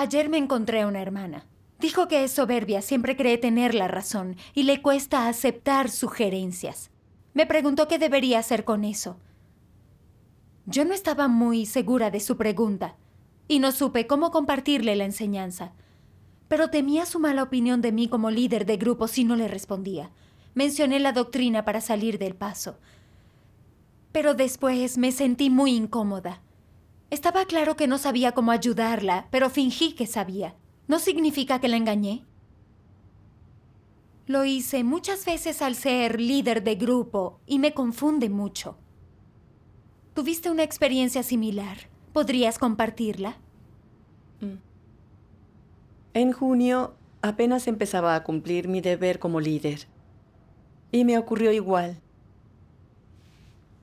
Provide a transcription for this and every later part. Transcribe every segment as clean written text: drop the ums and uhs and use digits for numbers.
Ayer me encontré a una hermana. Dijo que es soberbia, siempre cree tener la razón y le cuesta aceptar sugerencias. Me preguntó qué debería hacer con eso. Yo no estaba muy segura de su pregunta y no supe cómo compartirle la enseñanza. Pero temía su mala opinión de mí como líder de grupo si no le respondía. Mencioné la doctrina para salir del paso. Pero después me sentí muy incómoda. Estaba claro que no sabía cómo ayudarla, pero fingí que sabía. ¿No significa que la engañé? Lo hice muchas veces al ser líder de grupo y me confunde mucho. ¿Tuviste una experiencia similar? ¿Podrías compartirla? En junio apenas empezaba a cumplir mi deber como líder. Y me ocurrió igual.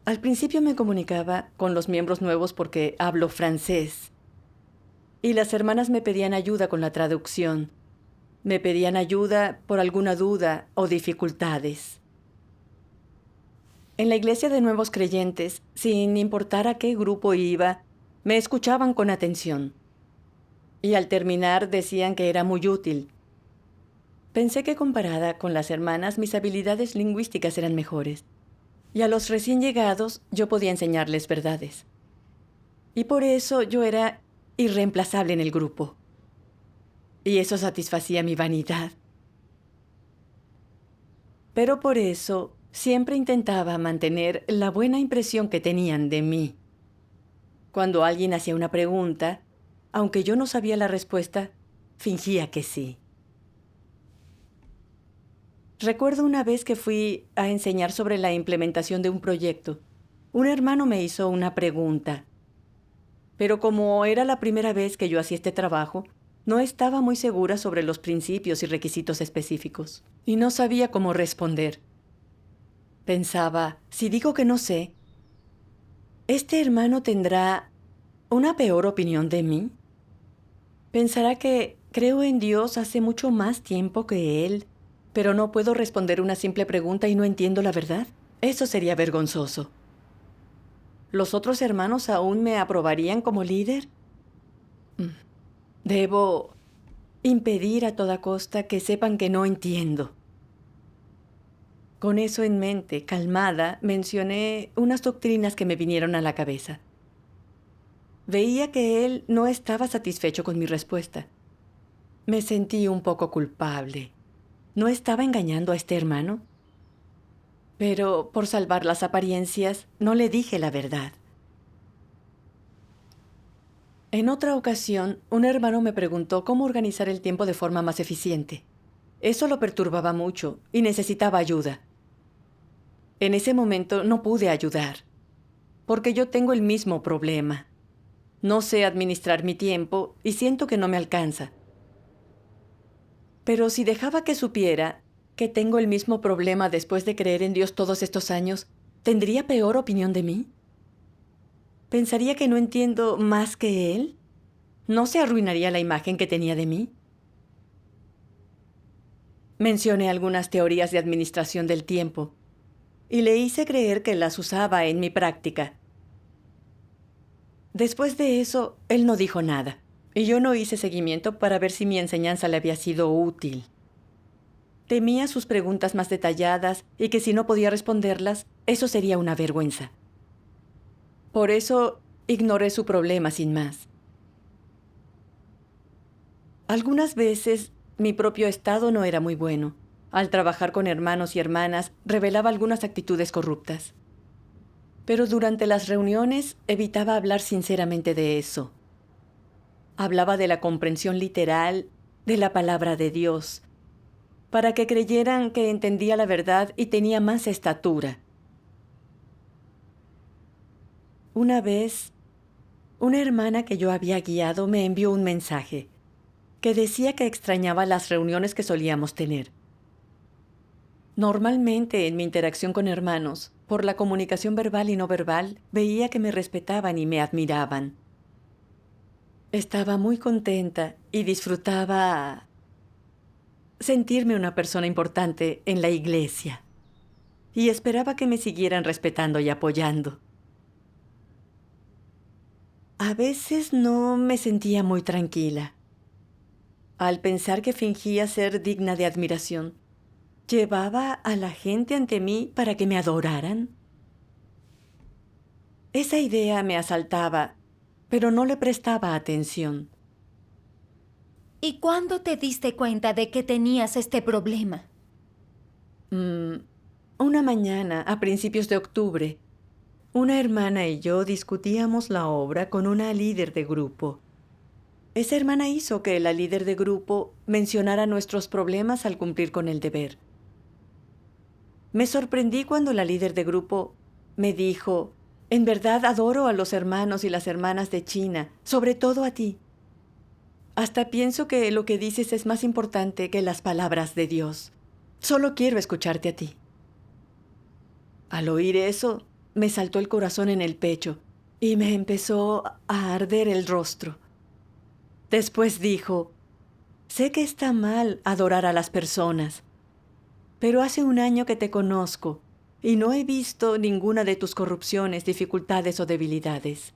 Al principio me comunicaba con los miembros nuevos porque hablo francés. Y las hermanas me pedían ayuda con la traducción. Me pedían ayuda por alguna duda o dificultades. En la iglesia de nuevos creyentes, sin importar a qué grupo iba, me escuchaban con atención. Y al terminar decían que era muy útil. Pensé que comparada con las hermanas, mis habilidades lingüísticas eran mejores. Y a los recién llegados yo podía enseñarles verdades. Y por eso yo era irreemplazable en el grupo. Y eso satisfacía mi vanidad. Pero por eso siempre intentaba mantener la buena impresión que tenían de mí. Cuando alguien hacía una pregunta, aunque yo no sabía la respuesta, fingía que sí. Recuerdo una vez que fui a enseñar sobre la implementación de un proyecto. Un hermano me hizo una pregunta. Pero como era la primera vez que yo hacía este trabajo, no estaba muy segura sobre los principios y requisitos específicos. Y no sabía cómo responder. Pensaba, si digo que no sé, ¿este hermano tendrá una peor opinión de mí? Pensará que creo en Dios hace mucho más tiempo que él, pero no puedo responder una simple pregunta y no entiendo la verdad. Eso sería vergonzoso. ¿Los otros hermanos aún me aprobarían como líder? Debo impedir a toda costa que sepan que no entiendo. Con eso en mente, calmada, mencioné unas doctrinas que me vinieron a la cabeza. Veía que él no estaba satisfecho con mi respuesta. Me sentí un poco culpable. ¿No estaba engañando a este hermano? Pero por salvar las apariencias, no le dije la verdad. En otra ocasión, un hermano me preguntó cómo organizar el tiempo de forma más eficiente. Eso lo perturbaba mucho y necesitaba ayuda. En ese momento no pude ayudar, porque yo tengo el mismo problema. No sé administrar mi tiempo y siento que no me alcanza. Pero si dejaba que supiera que tengo el mismo problema después de creer en Dios todos estos años, ¿tendría peor opinión de mí? ¿Pensaría que no entiendo más que él? ¿No se arruinaría la imagen que tenía de mí? Mencioné algunas teorías de administración del tiempo y le hice creer que las usaba en mi práctica. Después de eso, él no dijo nada, y yo no hice seguimiento para ver si mi enseñanza le había sido útil. Temía sus preguntas más detalladas y que si no podía responderlas, eso sería una vergüenza. Por eso, ignoré su problema sin más. Algunas veces, mi propio estado no era muy bueno. Al trabajar con hermanos y hermanas, revelaba algunas actitudes corruptas. Pero durante las reuniones evitaba hablar sinceramente de eso. Hablaba de la comprensión literal de la palabra de Dios, para que creyeran que entendía la verdad y tenía más estatura. Una vez, una hermana que yo había guiado me envió un mensaje que decía que extrañaba las reuniones que solíamos tener. Normalmente, en mi interacción con hermanos, por la comunicación verbal y no verbal, veía que me respetaban y me admiraban. Estaba muy contenta y disfrutaba sentirme una persona importante en la iglesia. Y esperaba que me siguieran respetando y apoyando. A veces no me sentía muy tranquila. al pensar que fingía ser digna de admiración. ¿Llevaba a la gente ante mí para que me adoraran? Esa idea me asaltaba, pero no le prestaba atención. ¿Y cuándo te diste cuenta de que tenías este problema? Una mañana, a principios de octubre, una hermana y yo discutíamos la obra con una líder de grupo. Esa hermana hizo que la líder de grupo mencionara nuestros problemas al cumplir con el deber. Me sorprendí cuando la líder de grupo me dijo: en verdad adoro a los hermanos y las hermanas de China, sobre todo a ti. Hasta pienso que lo que dices es más importante que las palabras de Dios. Solo quiero escucharte a ti. Al oír eso, me saltó el corazón en el pecho y me empezó a arder el rostro. Después dijo: sé que está mal adorar a las personas, pero hace un año que te conozco y no he visto ninguna de tus corrupciones, dificultades o debilidades.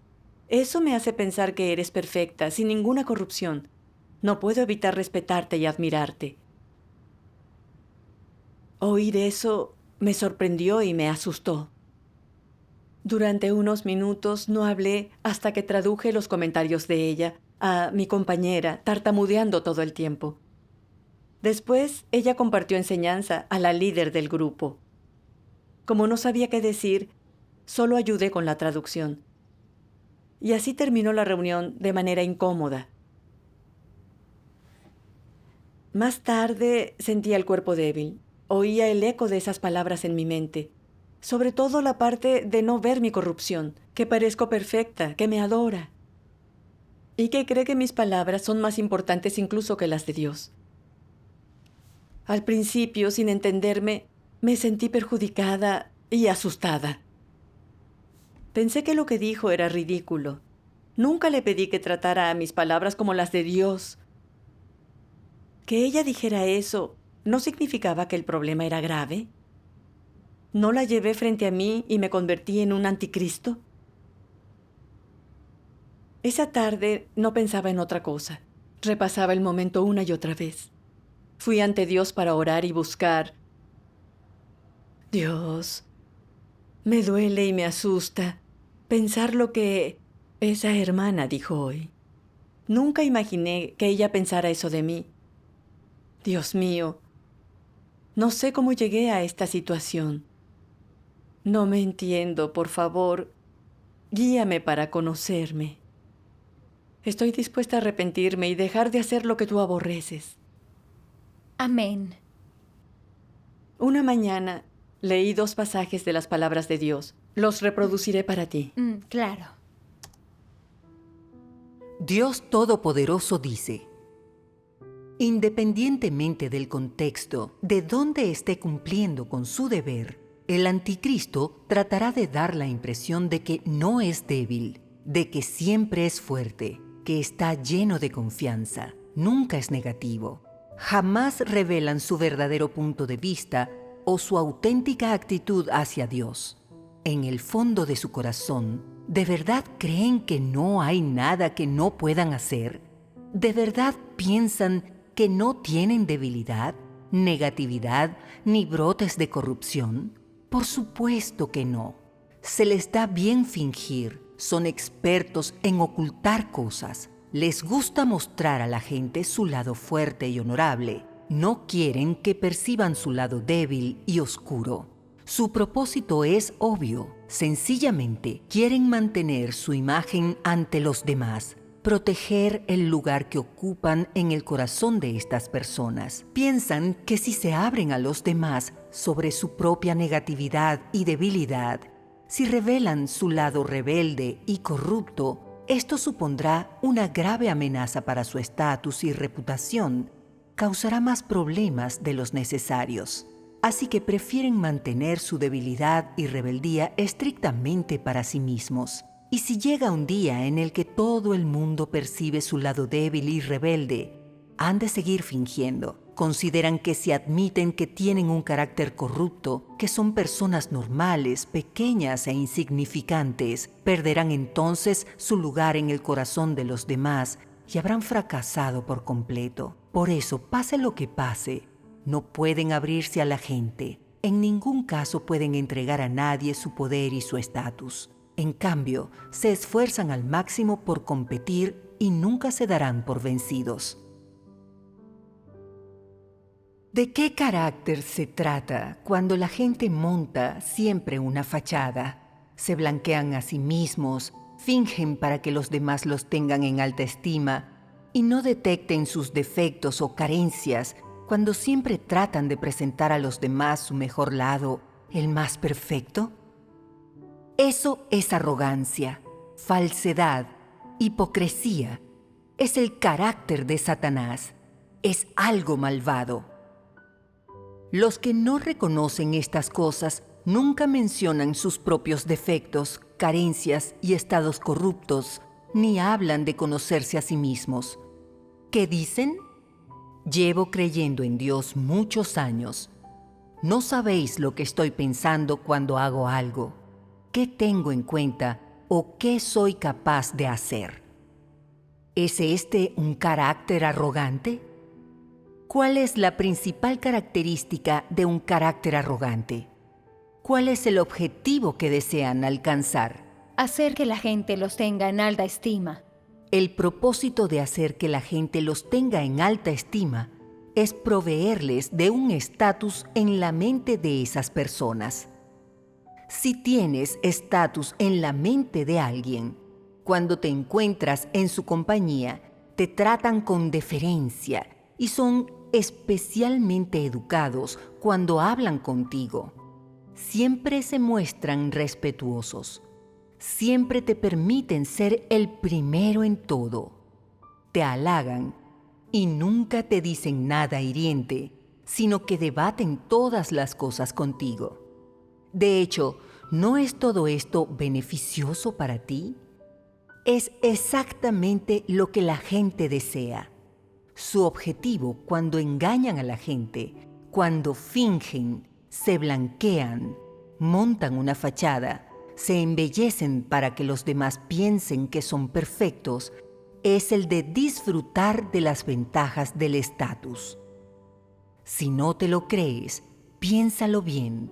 Eso me hace pensar que eres perfecta, sin ninguna corrupción. No puedo evitar respetarte y admirarte. Oír eso me sorprendió y me asustó. Durante unos minutos no hablé hasta que traduje los comentarios de ella a mi compañera, tartamudeando todo el tiempo. Después, ella compartió enseñanza a la líder del grupo. Como no sabía qué decir, solo ayudé con la traducción. Y así terminó la reunión de manera incómoda. Más tarde sentía el cuerpo débil. Oía el eco de esas palabras en mi mente. Sobre todo la parte de no ver mi corrupción, que parezco perfecta, que me adora. Y que cree que mis palabras son más importantes incluso que las de Dios. Al principio, sin entenderme, me sentí perjudicada y asustada. Pensé que lo que dijo era ridículo. Nunca le pedí que tratara a mis palabras como las de Dios. Que ella dijera eso no significaba que el problema era grave. ¿No la llevé frente a mí y me convertí en un anticristo? Esa tarde no pensaba en otra cosa. Repasaba el momento una y otra vez. Fui ante Dios para orar y buscar. Dios, me duele y me asusta pensar lo que esa hermana dijo hoy. Nunca imaginé que ella pensara eso de mí. Dios mío, no sé cómo llegué a esta situación. No me entiendo, por favor, guíame para conocerme. Estoy dispuesta a arrepentirme y dejar de hacer lo que tú aborreces. Amén. Una mañana leí 2 pasajes de las palabras de Dios. Los reproduciré para ti. Claro. Dios Todopoderoso dice: independientemente del contexto de dónde esté cumpliendo con su deber, el anticristo tratará de dar la impresión de que no es débil, de que siempre es fuerte, que está lleno de confianza, nunca es negativo. Jamás revelan su verdadero punto de vista o su auténtica actitud hacia Dios. En el fondo de su corazón, ¿de verdad creen que no hay nada que no puedan hacer? ¿De verdad piensan que no tienen debilidad, negatividad ni brotes de corrupción? Por supuesto que no. Se les da bien fingir, son expertos en ocultar cosas. Les gusta mostrar a la gente su lado fuerte y honorable. No quieren que perciban su lado débil y oscuro. Su propósito es obvio. Sencillamente quieren mantener su imagen ante los demás, proteger el lugar que ocupan en el corazón de estas personas. Piensan que si se abren a los demás sobre su propia negatividad y debilidad, si revelan su lado rebelde y corrupto, esto supondrá una grave amenaza para su estatus y reputación. Causará más problemas de los necesarios. Así que prefieren mantener su debilidad y rebeldía estrictamente para sí mismos. Y si llega un día en el que todo el mundo percibe su lado débil y rebelde, han de seguir fingiendo. Consideran que si admiten que tienen un carácter corrupto, que son personas normales, pequeñas e insignificantes, perderán entonces su lugar en el corazón de los demás y habrán fracasado por completo. Por eso, pase lo que pase, no pueden abrirse a la gente. En ningún caso pueden entregar a nadie su poder y su estatus. En cambio, se esfuerzan al máximo por competir y nunca se darán por vencidos. ¿De qué carácter se trata cuando la gente monta siempre una fachada? Se blanquean a sí mismos, fingen para que los demás los tengan en alta estima y no detecten sus defectos o carencias cuando siempre tratan de presentar a los demás su mejor lado, el más perfecto. Eso es arrogancia, falsedad, hipocresía. Es el carácter de Satanás. Es algo malvado. Los que no reconocen estas cosas nunca mencionan sus propios defectos, carencias y estados corruptos, ni hablan de conocerse a sí mismos. ¿Qué dicen? Llevo creyendo en Dios muchos años. No sabéis lo que estoy pensando cuando hago algo. ¿Qué tengo en cuenta o qué soy capaz de hacer? ¿Es este un carácter arrogante? ¿Cuál es la principal característica de un carácter arrogante? ¿Cuál es el objetivo que desean alcanzar? Hacer que la gente los tenga en alta estima. El propósito de hacer que la gente los tenga en alta estima es proveerles de un estatus en la mente de esas personas. Si tienes estatus en la mente de alguien, cuando te encuentras en su compañía, te tratan con deferencia y son especialmente educados cuando hablan contigo. Siempre se muestran respetuosos. Siempre te permiten ser el primero en todo. Te halagan y nunca te dicen nada hiriente, sino que debaten todas las cosas contigo. De hecho, ¿no es todo esto beneficioso para ti? Es exactamente lo que la gente desea. Su objetivo cuando engañan a la gente, cuando fingen, se blanquean, montan una fachada, se embellecen para que los demás piensen que son perfectos, es el de disfrutar de las ventajas del estatus. Si no te lo crees, piénsalo bien.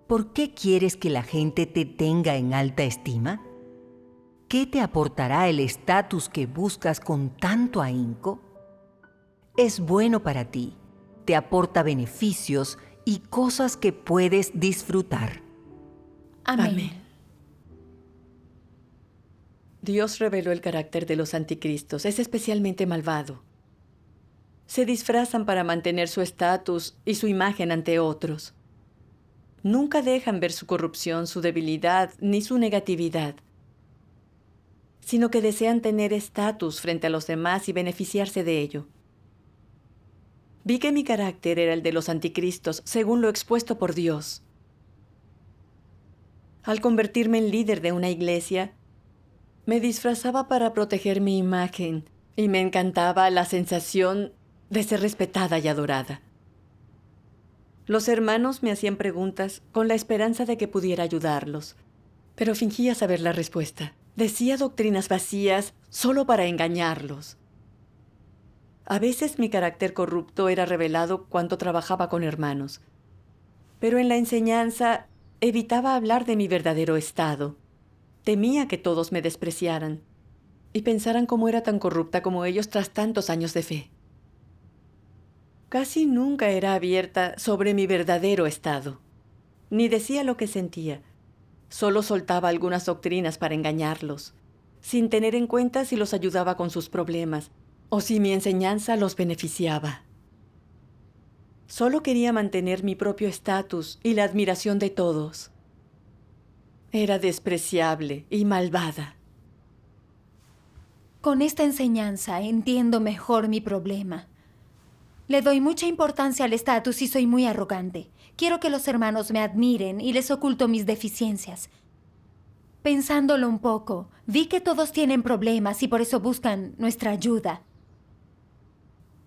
¿Por qué quieres que la gente te tenga en alta estima? ¿Qué te aportará el estatus que buscas con tanto ahínco? Es bueno para ti, te aporta beneficios y cosas que puedes disfrutar. Amén. Amén. Dios reveló el carácter de los anticristos. Es especialmente malvado. Se disfrazan para mantener su estatus y su imagen ante otros. Nunca dejan ver su corrupción, su debilidad ni su negatividad, sino que desean tener estatus frente a los demás y beneficiarse de ello. Vi que mi carácter era el de los anticristos, según lo expuesto por Dios. Al convertirme en líder de una iglesia, me disfrazaba para proteger mi imagen y me encantaba la sensación de ser respetada y adorada. Los hermanos me hacían preguntas con la esperanza de que pudiera ayudarlos, pero fingía saber la respuesta. Decía doctrinas vacías solo para engañarlos. A veces mi carácter corrupto era revelado cuando trabajaba con hermanos, pero en la enseñanza evitaba hablar de mi verdadero estado. Temía que todos me despreciaran y pensaran cómo era tan corrupta como ellos tras tantos años de fe. Casi nunca era abierta sobre mi verdadero estado, ni decía lo que sentía. Solo soltaba algunas doctrinas para engañarlos, sin tener en cuenta si los ayudaba con sus problemas o si mi enseñanza los beneficiaba. Solo quería mantener mi propio estatus y la admiración de todos. Era despreciable y malvada. Con esta enseñanza entiendo mejor mi problema. Le doy mucha importancia al estatus y soy muy arrogante. Quiero que los hermanos me admiren y les oculto mis deficiencias. Pensándolo un poco, vi que todos tienen problemas y por eso buscan nuestra ayuda.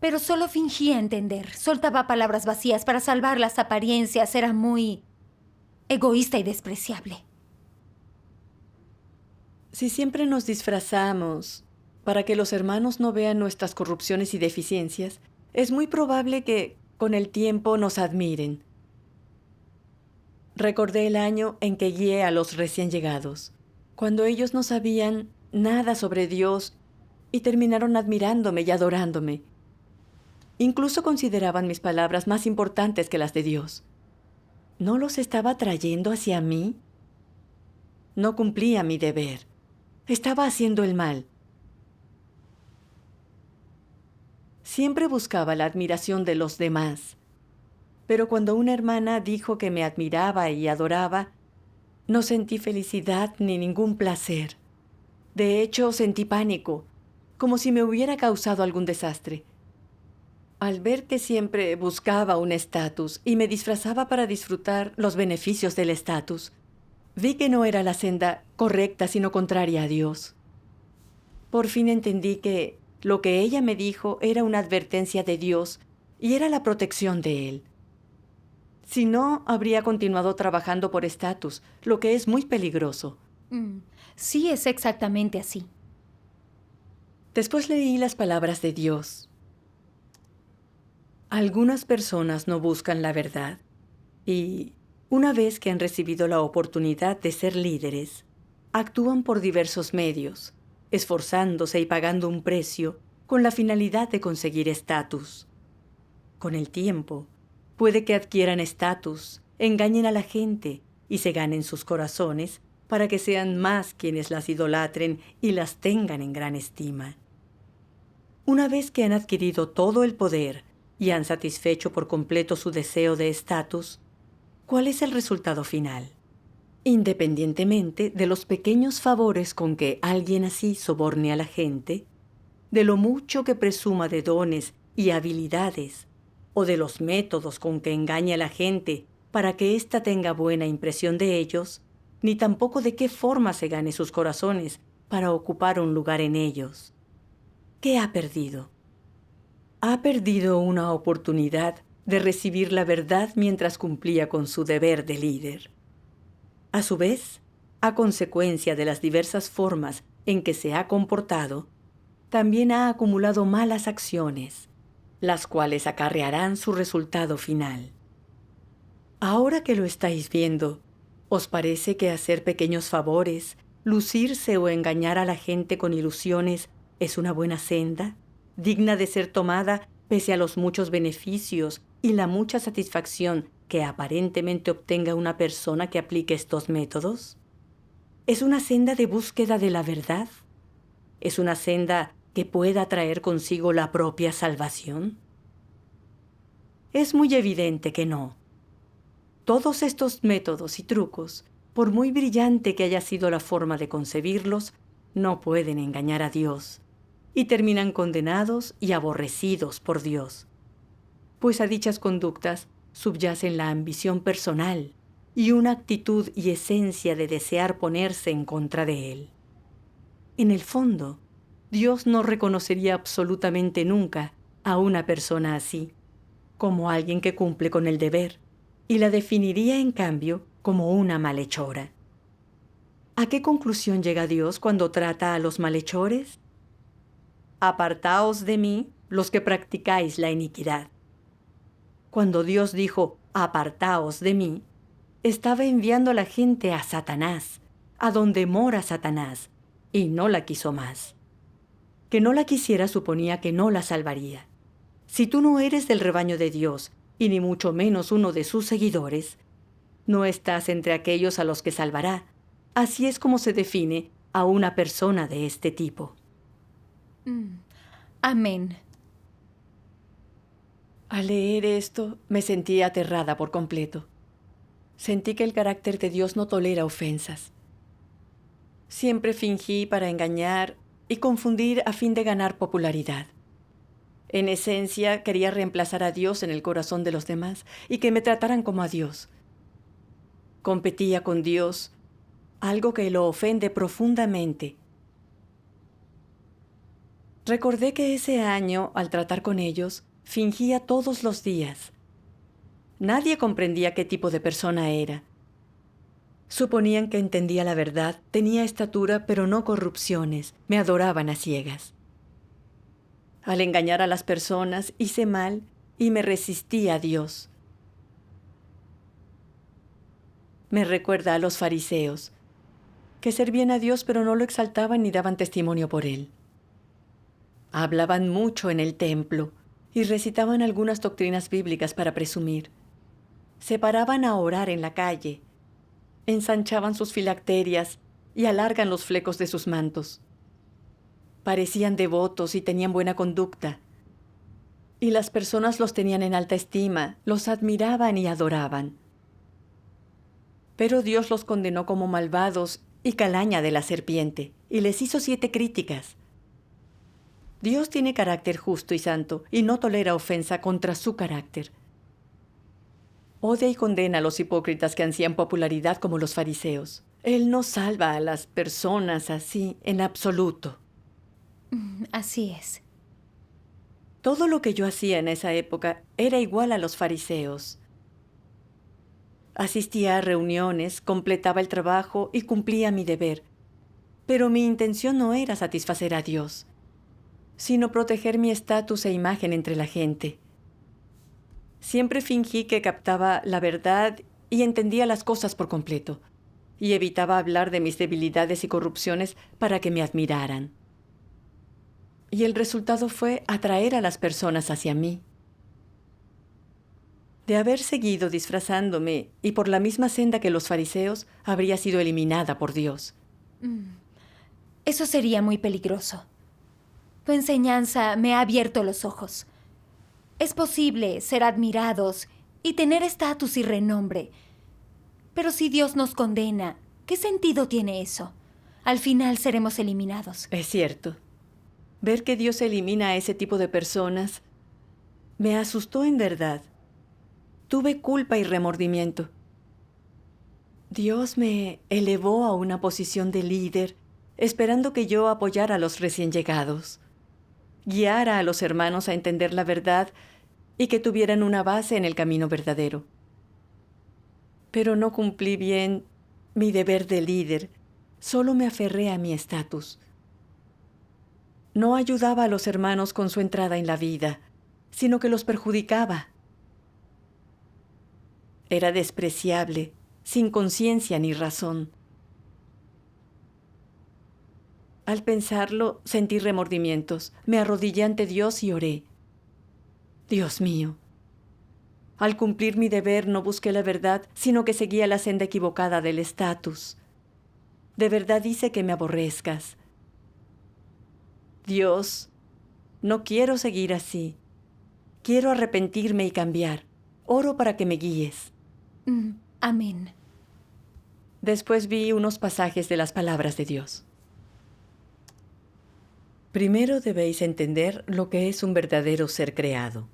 Pero solo fingía entender, soltaba palabras vacías para salvar las apariencias, era muy egoísta y despreciable. Si siempre nos disfrazamos para que los hermanos no vean nuestras corrupciones y deficiencias, es muy probable que, con el tiempo, nos admiren. Recordé el año en que guié a los recién llegados, cuando ellos no sabían nada sobre Dios y terminaron admirándome y adorándome. Incluso consideraban mis palabras más importantes que las de Dios. ¿No los estaba trayendo hacia mí? No cumplía mi deber. Estaba haciendo el mal. Siempre buscaba la admiración de los demás. Pero cuando una hermana dijo que me admiraba y adoraba, no sentí felicidad ni ningún placer. De hecho, sentí pánico, como si me hubiera causado algún desastre. Al ver que siempre buscaba un estatus y me disfrazaba para disfrutar los beneficios del estatus, vi que no era la senda correcta sino contraria a Dios. Por fin entendí que lo que ella me dijo era una advertencia de Dios y era la protección de Él. Si no, habría continuado trabajando por estatus, lo que es muy peligroso. Sí, es exactamente así. Después leí las palabras de Dios. Algunas personas no buscan la verdad y, una vez que han recibido la oportunidad de ser líderes, actúan por diversos medios, esforzándose y pagando un precio con la finalidad de conseguir estatus. Con el tiempo, puede que adquieran estatus, engañen a la gente y se ganen sus corazones para que sean más quienes las idolatren y las tengan en gran estima. Una vez que han adquirido todo el poder y han satisfecho por completo su deseo de estatus, ¿cuál es el resultado final? Independientemente de los pequeños favores con que alguien así soborne a la gente, de lo mucho que presuma de dones y habilidades, o de los métodos con que engaña a la gente para que ésta tenga buena impresión de ellos, ni tampoco de qué forma se gane sus corazones para ocupar un lugar en ellos. ¿Qué ha perdido? Ha perdido una oportunidad de recibir la verdad mientras cumplía con su deber de líder. A su vez, a consecuencia de las diversas formas en que se ha comportado, también ha acumulado malas acciones, las cuales acarrearán su resultado final. Ahora que lo estáis viendo, ¿os parece que hacer pequeños favores, lucirse o engañar a la gente con ilusiones es una buena senda, digna de ser tomada pese a los muchos beneficios y la mucha satisfacción que aparentemente obtenga una persona que aplique estos métodos? ¿Es una senda de búsqueda de la verdad? ¿Es una senda que pueda traer consigo la propia salvación? Es muy evidente que no. Todos estos métodos y trucos, por muy brillante que haya sido la forma de concebirlos, no pueden engañar a Dios y terminan condenados y aborrecidos por Dios, pues a dichas conductas subyacen la ambición personal y una actitud y esencia de desear ponerse en contra de Él. En el fondo, Dios no reconocería absolutamente nunca a una persona así como alguien que cumple con el deber y la definiría en cambio como una malhechora. ¿A qué conclusión llega Dios cuando trata a los malhechores? Apartaos de mí los que practicáis la iniquidad. Cuando Dios dijo, apartaos de mí, estaba enviando a la gente a Satanás, a donde mora Satanás, y no la quiso más. Que no la quisiera suponía que no la salvaría. Si tú no eres del rebaño de Dios, y ni mucho menos uno de sus seguidores, no estás entre aquellos a los que salvará. Así es como se define a una persona de este tipo. Amén. Al leer esto, me sentí aterrada por completo. Sentí que el carácter de Dios no tolera ofensas. Siempre fingí para engañar y confundir a fin de ganar popularidad. En esencia, quería reemplazar a Dios en el corazón de los demás y que me trataran como a Dios. Competía con Dios, algo que lo ofende profundamente. Recordé que ese año, al tratar con ellos, fingía todos los días. Nadie comprendía qué tipo de persona era. Suponían que entendía la verdad, tenía estatura, pero no corrupciones, me adoraban a ciegas. Al engañar a las personas, hice mal y me resistí a Dios. Me recuerda a los fariseos, que servían a Dios pero no lo exaltaban ni daban testimonio por Él. Hablaban mucho en el templo y recitaban algunas doctrinas bíblicas para presumir. Se paraban a orar en la calle, ensanchaban sus filacterias y alargan los flecos de sus mantos. Parecían devotos y tenían buena conducta. Y las personas los tenían en alta estima, los admiraban y adoraban. Pero Dios los condenó como malvados y calaña de la serpiente, y les hizo 7 críticas. Dios tiene carácter justo y santo, y no tolera ofensa contra su carácter. Odia y condena a los hipócritas que ansían popularidad como los fariseos. Él no salva a las personas así en absoluto. Así es. Todo lo que yo hacía en esa época era igual a los fariseos. Asistía a reuniones, completaba el trabajo y cumplía mi deber. Pero mi intención no era satisfacer a Dios, sino proteger mi estatus e imagen entre la gente. Siempre fingí que captaba la verdad y entendía las cosas por completo, y evitaba hablar de mis debilidades y corrupciones para que me admiraran. Y el resultado fue atraer a las personas hacia mí. De haber seguido disfrazándome y por la misma senda que los fariseos, habría sido eliminada por Dios. Eso sería muy peligroso. Tu enseñanza me ha abierto los ojos. Es posible ser admirados y tener estatus y renombre. Pero si Dios nos condena, ¿qué sentido tiene eso? Al final seremos eliminados. Es cierto. Ver que Dios elimina a ese tipo de personas me asustó en verdad. Tuve culpa y remordimiento. Dios me elevó a una posición de líder, esperando que yo apoyara a los recién llegados, guiara a los hermanos a entender la verdad y que tuvieran una base en el camino verdadero. Pero no cumplí bien mi deber de líder, solo me aferré a mi estatus. No ayudaba a los hermanos con su entrada en la vida, sino que los perjudicaba. Era despreciable, sin conciencia ni razón. Al pensarlo, sentí remordimientos. Me arrodillé ante Dios y oré. Dios mío, al cumplir mi deber no busqué la verdad, sino que seguía la senda equivocada del estatus. De verdad hice que me aborrezcas. Dios, no quiero seguir así. Quiero arrepentirme y cambiar. Oro para que me guíes. Amén. Después vi unos pasajes de las palabras de Dios. Primero debéis entender lo que es un verdadero ser creado.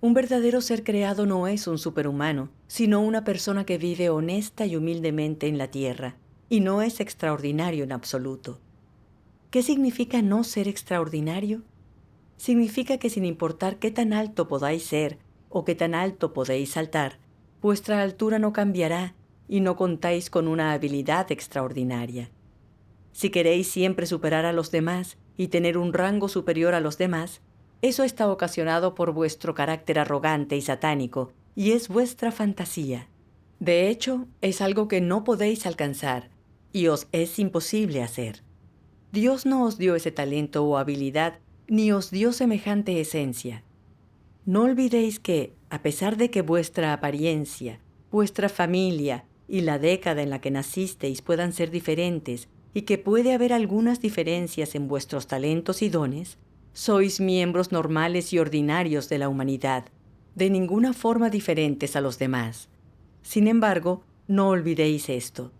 Un verdadero ser creado no es un superhumano, sino una persona que vive honesta y humildemente en la tierra, y no es extraordinario en absoluto. ¿Qué significa no ser extraordinario? Significa que sin importar qué tan alto podáis ser o qué tan alto podéis saltar, vuestra altura no cambiará y no contáis con una habilidad extraordinaria. Si queréis siempre superar a los demás y tener un rango superior a los demás, eso está ocasionado por vuestro carácter arrogante y satánico, y es vuestra fantasía. De hecho, es algo que no podéis alcanzar, y os es imposible hacer. Dios no os dio ese talento o habilidad, ni os dio semejante esencia. No olvidéis que, a pesar de que vuestra apariencia, vuestra familia y la década en la que nacisteis puedan ser diferentes y que puede haber algunas diferencias en vuestros talentos y dones, sois miembros normales y ordinarios de la humanidad, de ninguna forma diferentes a los demás. Sin embargo, no olvidéis esto.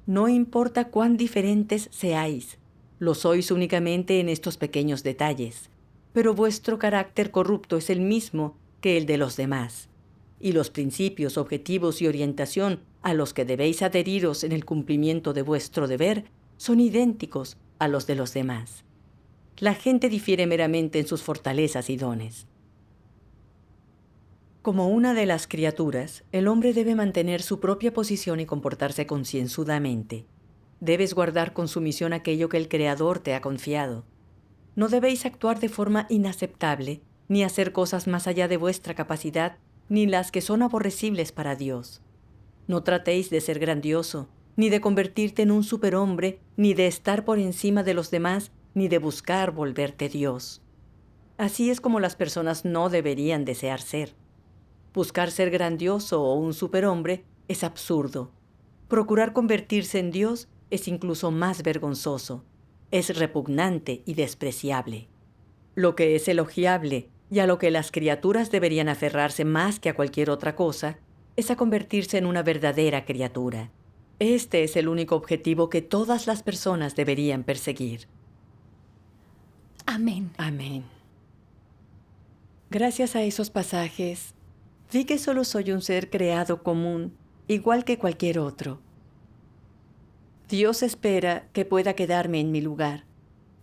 No importa cuán diferentes seáis, lo sois únicamente en estos pequeños detalles, pero vuestro carácter corrupto es el mismo que el de los demás, y los principios, objetivos y orientación a los que debéis adheriros en el cumplimiento de vuestro deber son idénticos a los de los demás. La gente difiere meramente en sus fortalezas y dones. Como una de las criaturas, el hombre debe mantener su propia posición y comportarse concienzudamente. Debes guardar con sumisión aquello que el Creador te ha confiado. No debéis actuar de forma inaceptable, ni hacer cosas más allá de vuestra capacidad, ni las que son aborrecibles para Dios. No tratéis de ser grandioso, ni de convertirte en un superhombre, ni de estar por encima de los demás, ni de buscar volverte Dios. Así es como las personas no deberían desear ser. Buscar ser grandioso o un superhombre es absurdo. Procurar convertirse en Dios es incluso más vergonzoso. Es repugnante y despreciable. Lo que es elogiable y a lo que las criaturas deberían aferrarse más que a cualquier otra cosa es a convertirse en una verdadera criatura. Este es el único objetivo que todas las personas deberían perseguir. Amén. Amén. Gracias a esos pasajes, vi que solo soy un ser creado común, igual que cualquier otro. Dios espera que pueda quedarme en mi lugar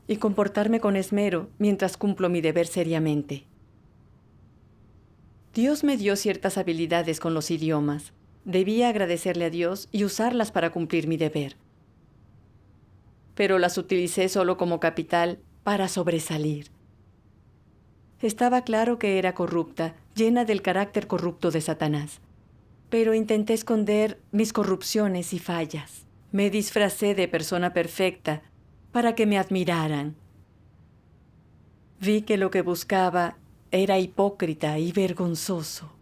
y comportarme con esmero mientras cumplo mi deber seriamente. Dios me dio ciertas habilidades con los idiomas. Debía agradecerle a Dios y usarlas para cumplir mi deber. Pero las utilicé solo como capital para sobresalir. Estaba claro que era corrupta, llena del carácter corrupto de Satanás. Pero intenté esconder mis corrupciones y fallas. Me disfracé de persona perfecta para que me admiraran. Vi que lo que buscaba era hipócrita y vergonzoso.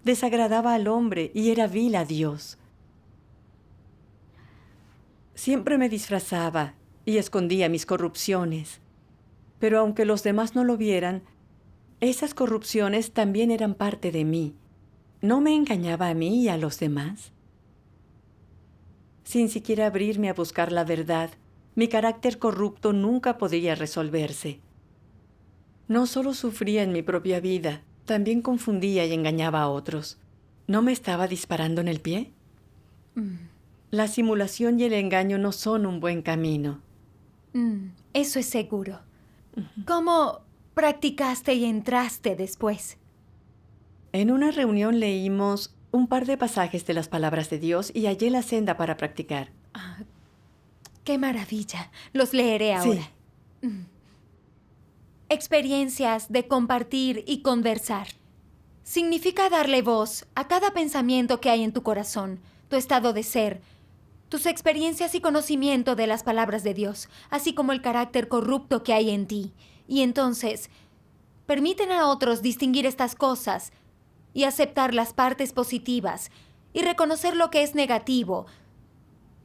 Desagradaba al hombre y era vil a Dios. Siempre me disfrazaba y escondía mis corrupciones. Pero aunque los demás no lo vieran, esas corrupciones también eran parte de mí. ¿No me engañaba a mí y a los demás? Sin siquiera abrirme a buscar la verdad, mi carácter corrupto nunca podía resolverse. No solo sufría en mi propia vida, también confundía y engañaba a otros. ¿No me estaba disparando en el pie? La simulación y el engaño no son un buen camino. Eso es seguro. ¿Cómo practicaste y entraste después? En una reunión leímos un par de pasajes de las palabras de Dios y hallé la senda para practicar. ¡Qué maravilla! Los leeré ahora. Sí. Experiencias de compartir y conversar. Significa darle voz a cada pensamiento que hay en tu corazón, tu estado de ser, tus experiencias y conocimiento de las palabras de Dios, así como el carácter corrupto que hay en ti. Y entonces, permiten a otros distinguir estas cosas y aceptar las partes positivas y reconocer lo que es negativo.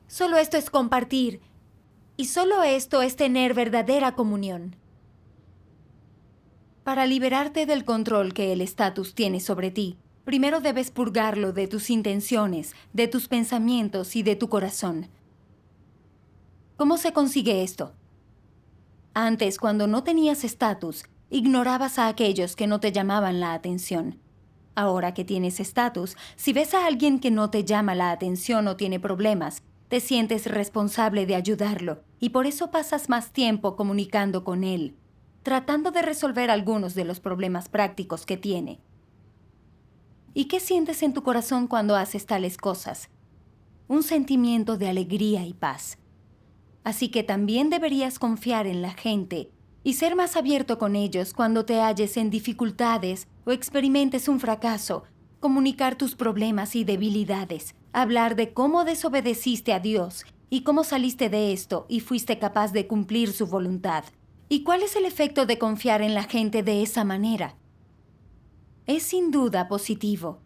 Solo esto es compartir y solo esto es tener verdadera comunión. Para liberarte del control que el estatus tiene sobre ti, primero debes purgarlo de tus intenciones, de tus pensamientos y de tu corazón. ¿Cómo se consigue esto? Antes, cuando no tenías estatus, ignorabas a aquellos que no te llamaban la atención. Ahora que tienes estatus, si ves a alguien que no te llama la atención o tiene problemas, te sientes responsable de ayudarlo y por eso pasas más tiempo comunicando con él, tratando de resolver algunos de los problemas prácticos que tiene. ¿Y qué sientes en tu corazón cuando haces tales cosas? Un sentimiento de alegría y paz. Así que también deberías confiar en la gente y ser más abierto con ellos cuando te halles en dificultades o experimentes un fracaso, comunicar tus problemas y debilidades, hablar de cómo desobedeciste a Dios y cómo saliste de esto y fuiste capaz de cumplir su voluntad. ¿Y cuál es el efecto de confiar en la gente de esa manera? Es sin duda positivo.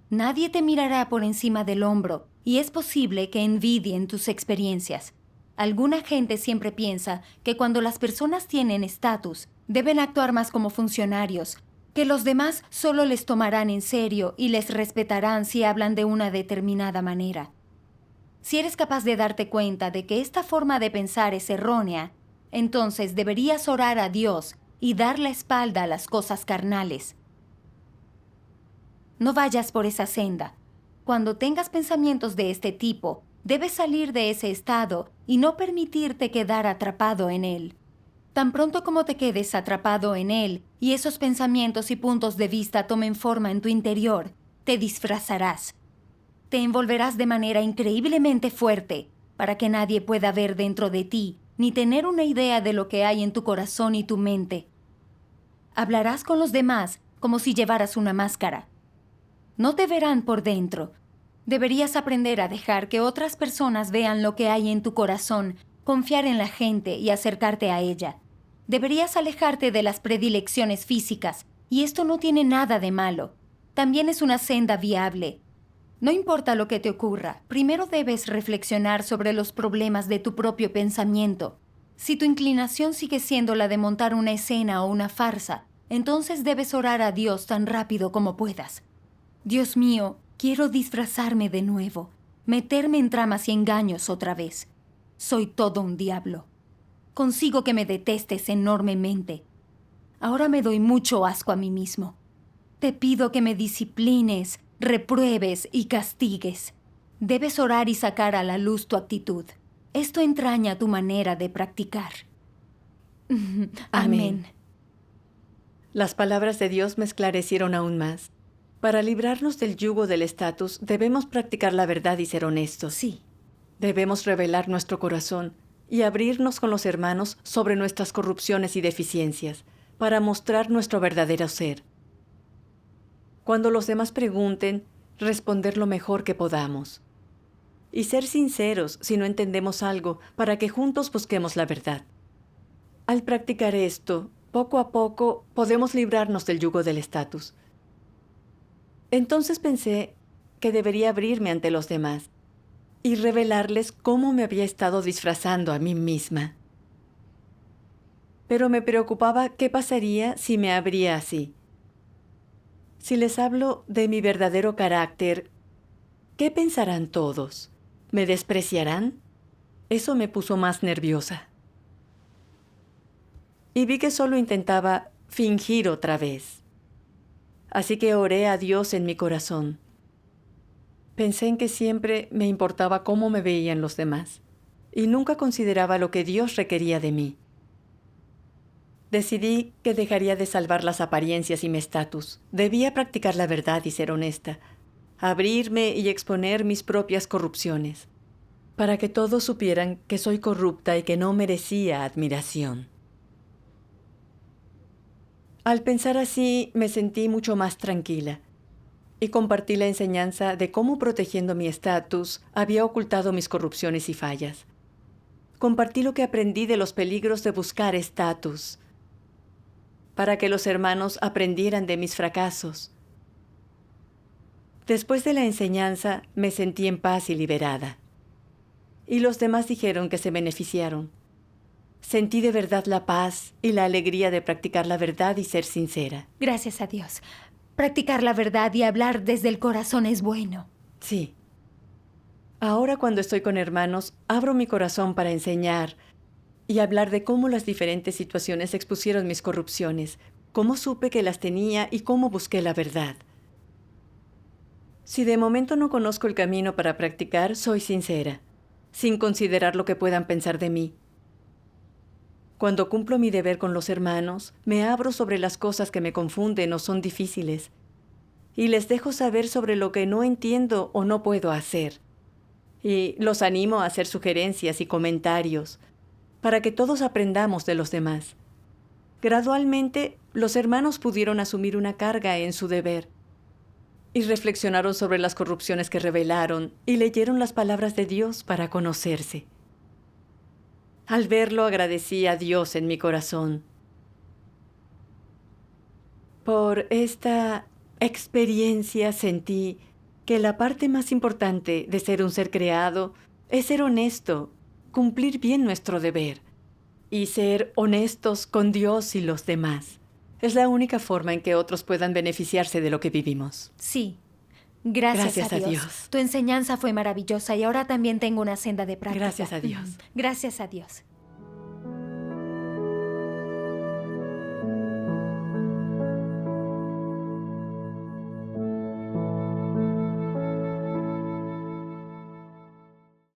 Nadie te mirará por encima del hombro y es posible que envidien tus experiencias. Alguna gente siempre piensa que cuando las personas tienen estatus, deben actuar más como funcionarios, que los demás solo les tomarán en serio y les respetarán si hablan de una determinada manera. Si eres capaz de darte cuenta de que esta forma de pensar es errónea, entonces deberías orar a Dios y dar la espalda a las cosas carnales. No vayas por esa senda. Cuando tengas pensamientos de este tipo, debes salir de ese estado y no permitirte quedar atrapado en él. Tan pronto como te quedes atrapado en él y esos pensamientos y puntos de vista tomen forma en tu interior, te disfrazarás. Te envolverás de manera increíblemente fuerte para que nadie pueda ver dentro de ti ni tener una idea de lo que hay en tu corazón y tu mente. Hablarás con los demás como si llevaras una máscara. No te verán por dentro. Deberías aprender a dejar que otras personas vean lo que hay en tu corazón, confiar en la gente y acercarte a ella. Deberías alejarte de las predilecciones físicas, y esto no tiene nada de malo. También es una senda viable. No importa lo que te ocurra, primero debes reflexionar sobre los problemas de tu propio pensamiento. Si tu inclinación sigue siendo la de montar una escena o una farsa, entonces debes orar a Dios tan rápido como puedas. Dios mío, quiero disfrazarme de nuevo, meterme en tramas y engaños otra vez. Soy todo un diablo. Consigo que me detestes enormemente. Ahora me doy mucho asco a mí mismo. Te pido que me disciplines, repruebes y castigues. Debes orar y sacar a la luz tu actitud. Esto entraña tu manera de practicar. Amén. Las palabras de Dios me esclarecieron aún más. Para librarnos del yugo del estatus, debemos practicar la verdad y ser honestos. Sí. Debemos revelar nuestro corazón y abrirnos con los hermanos sobre nuestras corrupciones y deficiencias, para mostrar nuestro verdadero ser. Cuando los demás pregunten, responder lo mejor que podamos. Y ser sinceros si no entendemos algo, para que juntos busquemos la verdad. Al practicar esto, poco a poco podemos librarnos del yugo del estatus. Entonces pensé que debería abrirme ante los demás y revelarles cómo me había estado disfrazando a mí misma. Pero me preocupaba qué pasaría si me abría así. Si les hablo de mi verdadero carácter, ¿qué pensarán todos? ¿Me despreciarán? Eso me puso más nerviosa. Y vi que solo intentaba fingir otra vez. Así que oré a Dios en mi corazón. Pensé en que siempre me importaba cómo me veían los demás, y nunca consideraba lo que Dios requería de mí. Decidí que dejaría de salvar las apariencias y mi estatus. Debía practicar la verdad y ser honesta, abrirme y exponer mis propias corrupciones, para que todos supieran que soy corrupta y que no merecía admiración. Al pensar así, me sentí mucho más tranquila y compartí la enseñanza de cómo, protegiendo mi estatus, había ocultado mis corrupciones y fallas. Compartí lo que aprendí de los peligros de buscar estatus, para que los hermanos aprendieran de mis fracasos. Después de la enseñanza, me sentí en paz y liberada. Y los demás dijeron que se beneficiaron. Sentí de verdad la paz y la alegría de practicar la verdad y ser sincera. Gracias a Dios. Practicar la verdad y hablar desde el corazón es bueno. Sí. Ahora cuando estoy con hermanos, abro mi corazón para enseñar y hablar de cómo las diferentes situaciones expusieron mis corrupciones, cómo supe que las tenía y cómo busqué la verdad. Si de momento no conozco el camino para practicar, soy sincera, sin considerar lo que puedan pensar de mí. Cuando cumplo mi deber con los hermanos, me abro sobre las cosas que me confunden o son difíciles, y les dejo saber sobre lo que no entiendo o no puedo hacer. Y los animo a hacer sugerencias y comentarios, para que todos aprendamos de los demás. Gradualmente, los hermanos pudieron asumir una carga en su deber, y reflexionaron sobre las corrupciones que revelaron, y leyeron las palabras de Dios para conocerse. Al verlo, agradecí a Dios en mi corazón por esta experiencia. Sentí que la parte más importante de ser un ser creado es ser honesto, cumplir bien nuestro deber y ser honestos con Dios y los demás. Es la única forma en que otros puedan beneficiarse de lo que vivimos. Sí. Gracias a Dios. Tu enseñanza fue maravillosa y ahora también tengo una senda de práctica. Gracias a Dios. Gracias a Dios.